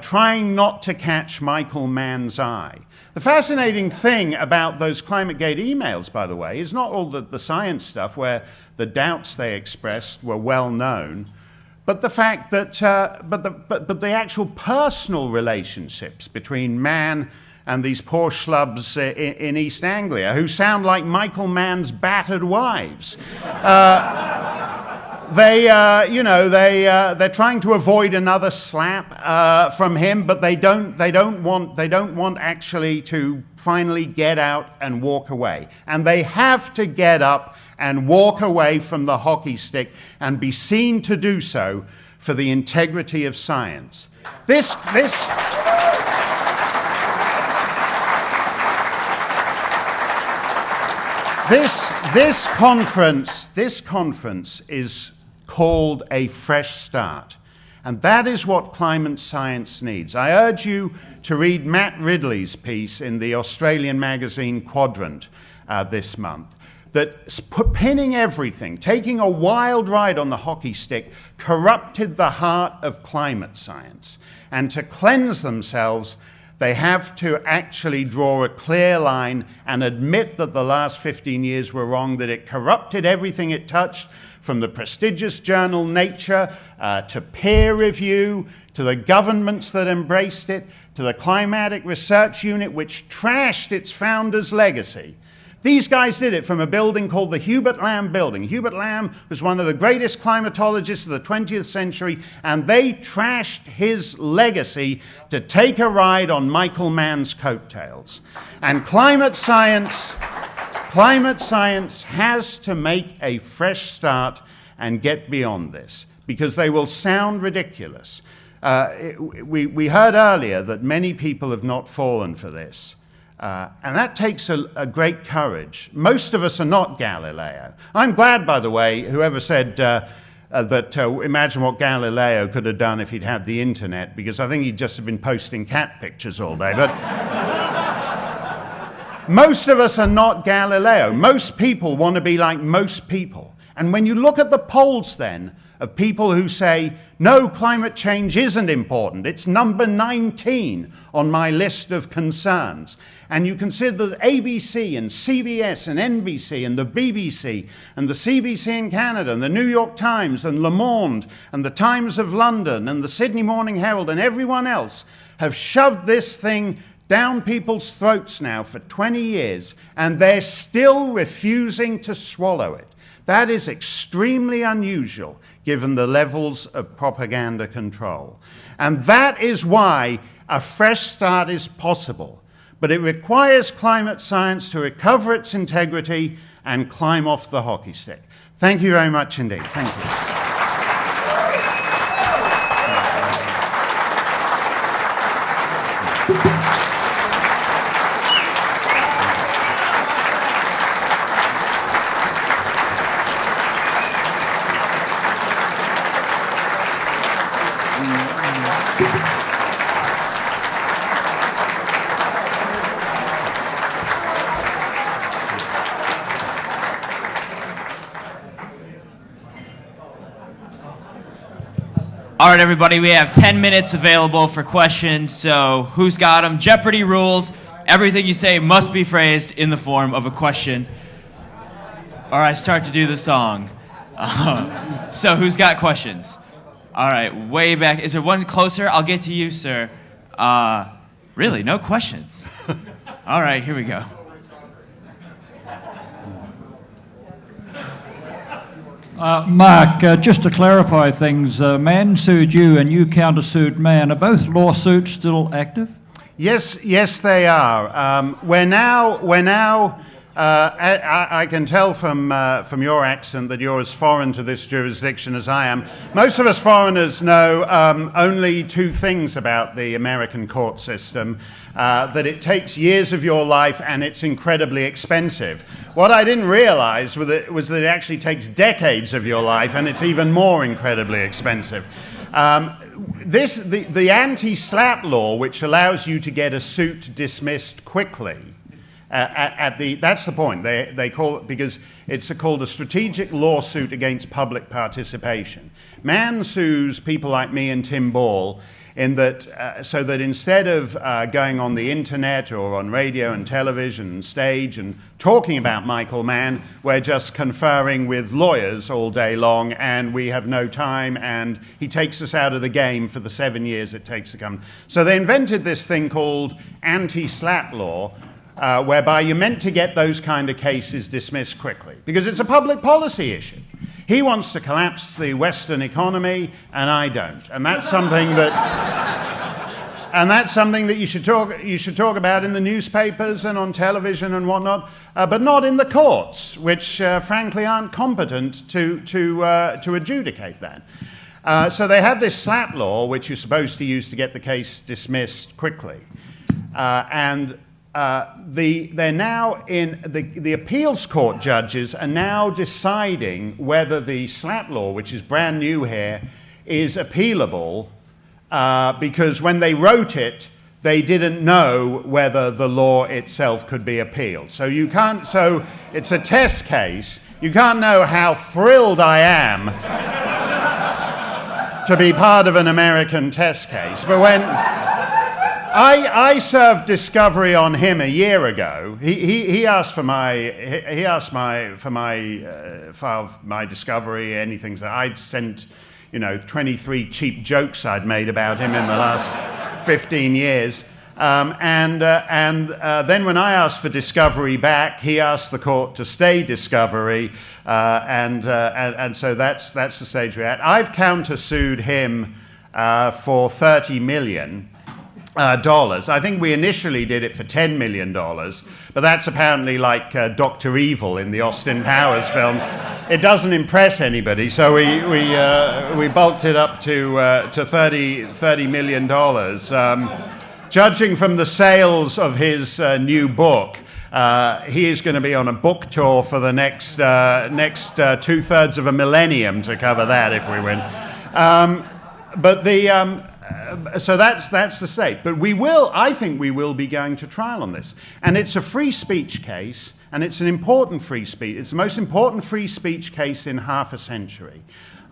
Speaker 5: trying not to catch Michael Mann's eye. The fascinating thing about those ClimateGate emails, by the way, is not all the science stuff where the doubts they expressed were well known, but the fact that, but the actual personal relationships between Mann and these poor schlubs in East Anglia who sound like Michael Mann's battered wives. They're trying to avoid another slap from him, but they don't want actually to finally get out and walk away. And they have to get up and walk away from the hockey stick and be seen to do so for the integrity of science. This conference is called a fresh start. And that is what climate science needs. I urge you to read Matt Ridley's piece in the Australian magazine Quadrant this month, that pinning everything, taking a wild ride on the hockey stick, corrupted the heart of climate science. And to cleanse themselves, they have to actually draw a clear line and admit that the last 15 years were wrong, that it corrupted everything it touched, from the prestigious journal Nature to peer review, to the governments that embraced it, to the Climatic Research Unit, which trashed its founder's legacy. These guys did it from a building called the Hubert Lamb Building. Hubert Lamb was one of the greatest climatologists of the 20th century, and they trashed his legacy to take a ride on Michael Mann's coattails. And climate science has to make a fresh start and get beyond this, because they will sound ridiculous. We heard earlier that many people have not fallen for this. And that takes a great courage. Most of us are not Galileo. I'm glad, by the way, whoever said that imagine what Galileo could have done if he'd had the internet, because I think he'd just have been posting cat pictures all day. But most of us are not Galileo. Most people want to be like most people. And when you look at the polls then of people who say, no, climate change isn't important, it's number 19 on my list of concerns, and you consider that ABC and CBS and NBC and the BBC and the CBC in Canada and the New York Times and Le Monde and the Times of London and the Sydney Morning Herald and everyone else have shoved this thing down people's throats now for 20 years, and they're still refusing to swallow it. That is extremely unusual given the levels of propaganda control. And that is why a fresh start is possible. But it requires climate science to recover its integrity and climb off the hockey stick. Thank you very much indeed. Thank you.
Speaker 6: All right, everybody, we have 10 minutes available for questions, so who's got them? Jeopardy rules. Everything you say must be phrased in the form of a question. Or I start to do the song. So who's got questions? All right, way back. Is there one closer? I'll get to you, sir. Really, no questions? All right, here we go.
Speaker 7: Mark, just to clarify things, Mann sued you and you countersued Mann. Are both lawsuits still active?
Speaker 5: Yes, they are. I can tell from your accent that you're as foreign to this jurisdiction as I am. Most of us foreigners know only two things about the American court system, that it takes years of your life and it's incredibly expensive. What I didn't realize was that it actually takes decades of your life and it's even more incredibly expensive. The anti-SLAPP law, which allows you to get a suit dismissed quickly, that's the point. They call it, because it's called a strategic lawsuit against public participation. Mann sues people like me and Tim Ball in that, so that instead of going on the internet or on radio and television and stage and talking about Michael Mann, we're just conferring with lawyers all day long and we have no time, and he takes us out of the game for the 7 years it takes to come. So they invented this thing called anti-SLAPP law, whereby you're meant to get those kind of cases dismissed quickly, because it's a public policy issue. He wants to collapse the Western economy, and I don't. And that's something that you should talk about in the newspapers and on television and whatnot, but not in the courts, which frankly aren't competent to adjudicate that. So they had this SLAPP law, which you're supposed to use to get the case dismissed quickly, they're now in the appeals court judges are now deciding whether the SLAPP law, which is brand new here, is appealable, because when they wrote it, they didn't know whether the law itself could be appealed. So you can't. So it's a test case. You can't know how thrilled I am to be part of an American test case, but when I served discovery on him a year ago. He asked for my file, my discovery, anything. So I'd sent, 23 cheap jokes I'd made about him in the last 15 years. And then when I asked for discovery back, he asked the court to stay discovery, and so that's the stage we're at. I've countersued him for $30 million. I think we initially did it for $10 million, but that's apparently like Dr. Evil in the Austin Powers films. It doesn't impress anybody, so we bulked it up to $30 million. Judging from the sales of his new book, he is going to be on a book tour for the next 2/3 of a millennium to cover that if we win. So that's the state. But I think we will be going to trial on this. And it's a free speech case, and it's an important free speech. It's the most important free speech case in half a century.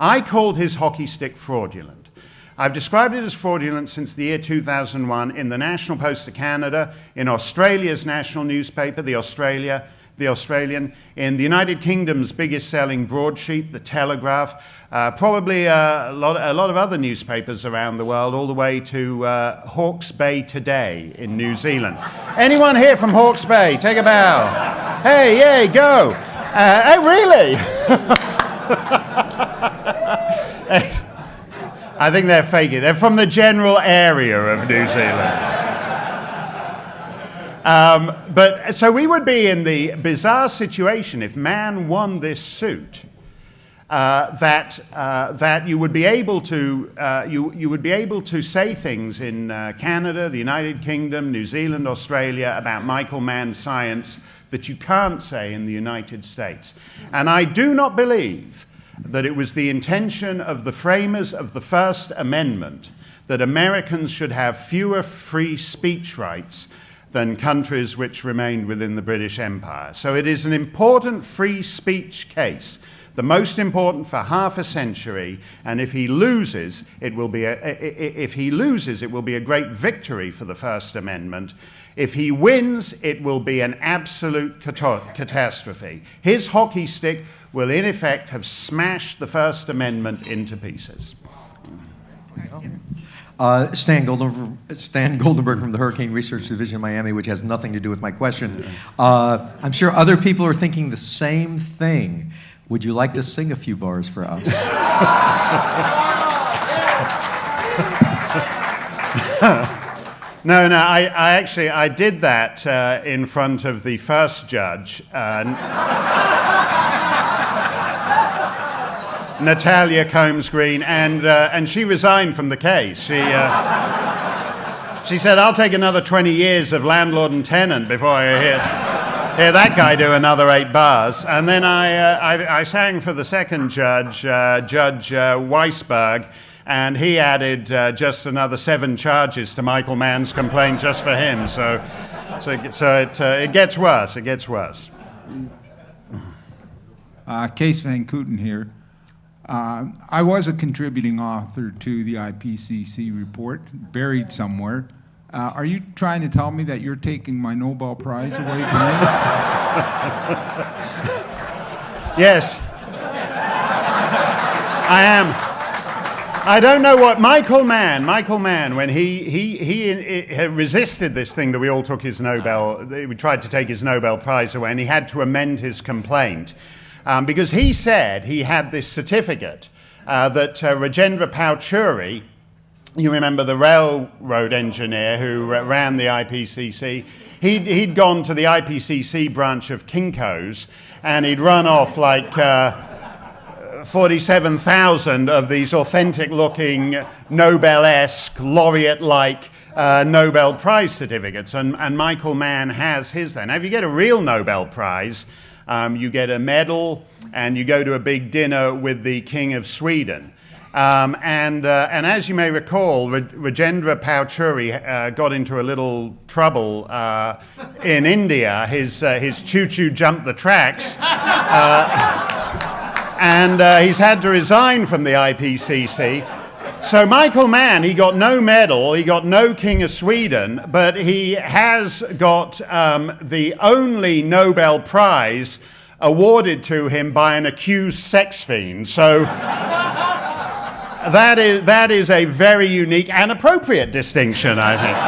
Speaker 5: I called his hockey stick fraudulent. I've described it as fraudulent since the year 2001 in the National Post of Canada, in Australia's national newspaper, The Australian, in the United Kingdom's biggest selling broadsheet, The Telegraph, probably a lot of other newspapers around the world, all the way to Hawke's Bay Today in New Zealand. Anyone here from Hawke's Bay? Take a bow. Hey, yay, go. Oh, really? I think they're faking. They're from the general area of New Zealand. But so we would be in the bizarre situation if Mann won this suit, that you would be able to you would be able to say things in Canada, the United Kingdom, New Zealand, Australia about Michael Mann's science that you can't say in the United States. And I do not believe that it was the intention of the framers of the First Amendment that Americans should have fewer free speech rights than countries which remained within the British Empire. So it is an important free speech case, the most important for half a century, and if he loses, it will be a great victory for the First Amendment. If he wins, it will be an absolute catastrophe. His hockey stick will, in effect, have smashed the First Amendment into pieces.
Speaker 8: Stan Goldenberg from the Hurricane Research Division in Miami, which has nothing to do with my question. I'm sure other people are thinking the same thing. Would you like to sing a few bars for us?
Speaker 5: No, I did that in front of the first judge, Natalia Combs Green, and she resigned from the case. She said, "I'll take another 20 years of landlord and tenant before I hear that guy do another 8 bars." And then I sang for the second judge, Judge Weisberg, and he added just another 7 charges to Michael Mann's complaint just for him. So it gets worse. It gets worse.
Speaker 9: Kees van Kooten here. I was a contributing author to the IPCC report, buried somewhere. Are you trying to tell me that you're taking my Nobel Prize away from me?
Speaker 5: Yes, I am. I don't know what Michael Mann, when he resisted this thing that we all took his Nobel, we tried to take his Nobel Prize away, and he had to amend his complaint. Because he said he had this certificate that Rajendra Pachauri, you remember the railroad engineer who ran the IPCC, he'd gone to the IPCC branch of Kinko's and he'd run off like 47,000 of these authentic-looking, Nobel-esque, laureate-like Nobel Prize certificates. And Michael Mann has his there. Now, if you get a real Nobel Prize, you get a medal, and you go to a big dinner with the King of Sweden. And as you may recall, Rajendra Pachauri got into a little trouble in India. His choo-choo jumped the tracks, and he's had to resign from the IPCC. So Michael Mann, he got no medal, he got no King of Sweden, but he has got the only Nobel Prize awarded to him by an accused sex fiend. So that is a very unique and appropriate distinction, I think.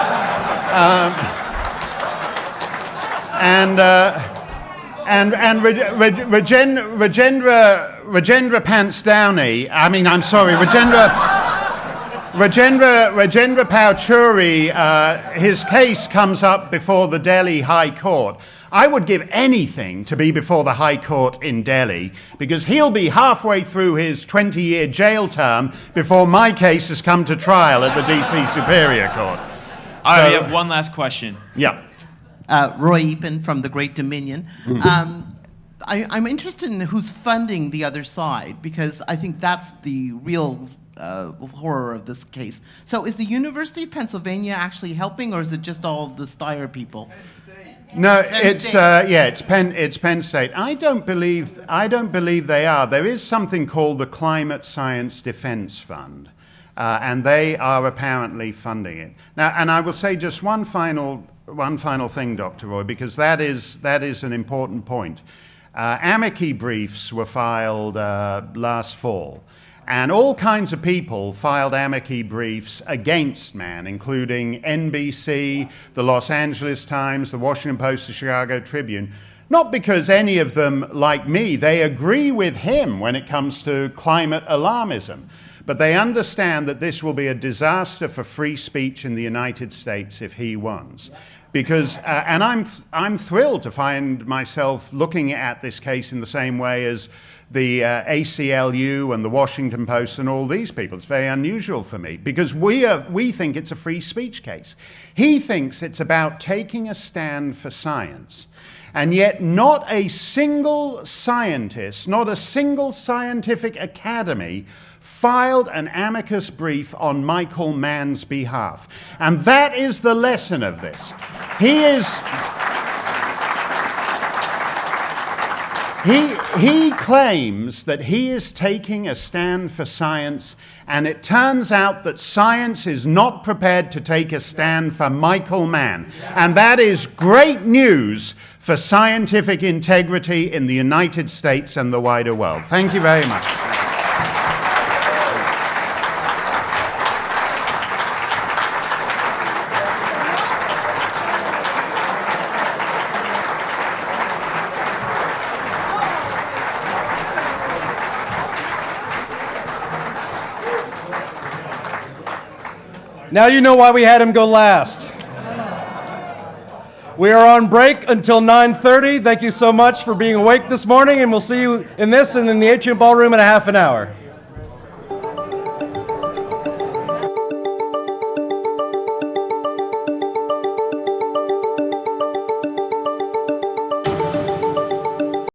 Speaker 5: Rajendra Pants Downey, Rajendra Pachauri, his case comes up before the Delhi High Court. I would give anything to be before the High Court in Delhi, because he'll be halfway through his 20-year jail term before my case has come to trial at the DC Superior Court.
Speaker 6: All right, we have one last question.
Speaker 5: Yeah.
Speaker 10: Roy Epen from the Great Dominion.
Speaker 5: Mm-hmm.
Speaker 10: I'm interested in who's funding the other side, because I think that's the real horror of this case. So is the University of Pennsylvania actually helping, or is it just all the Steyer people?
Speaker 5: No, it's Penn State. I don't believe they are. There is something called the Climate Science Defense Fund, and they are apparently funding it. Now, and I will say just one final thing, Dr. Roy, because that is an important point. Amici briefs were filed last fall, And all kinds of people filed amici briefs against Mann, including NBC, the Los Angeles Times, the Washington Post, the Chicago Tribune. Not because any of them, like me, they agree with him when it comes to climate alarmism, but they understand that this will be a disaster for free speech in the United States if he wins. Because, and I'm thrilled to find myself looking at this case in the same way as the ACLU and the Washington Post and all these people. It's very unusual for me because we think it's a free speech case. He thinks it's about taking a stand for science. And yet not a single scientist, not a single scientific academy filed an amicus brief on Michael Mann's behalf. And that is the lesson of this. He claims that he is taking a stand for science, and it turns out that science is not prepared to take a stand for Michael Mann. And that is great news for scientific integrity in the United States and the wider world. Thank you very much.
Speaker 4: Now you know why we had him go last. We are on break until 9:30. Thank you so much for being awake this morning, and we'll see you in this and in the atrium ballroom in a half an hour.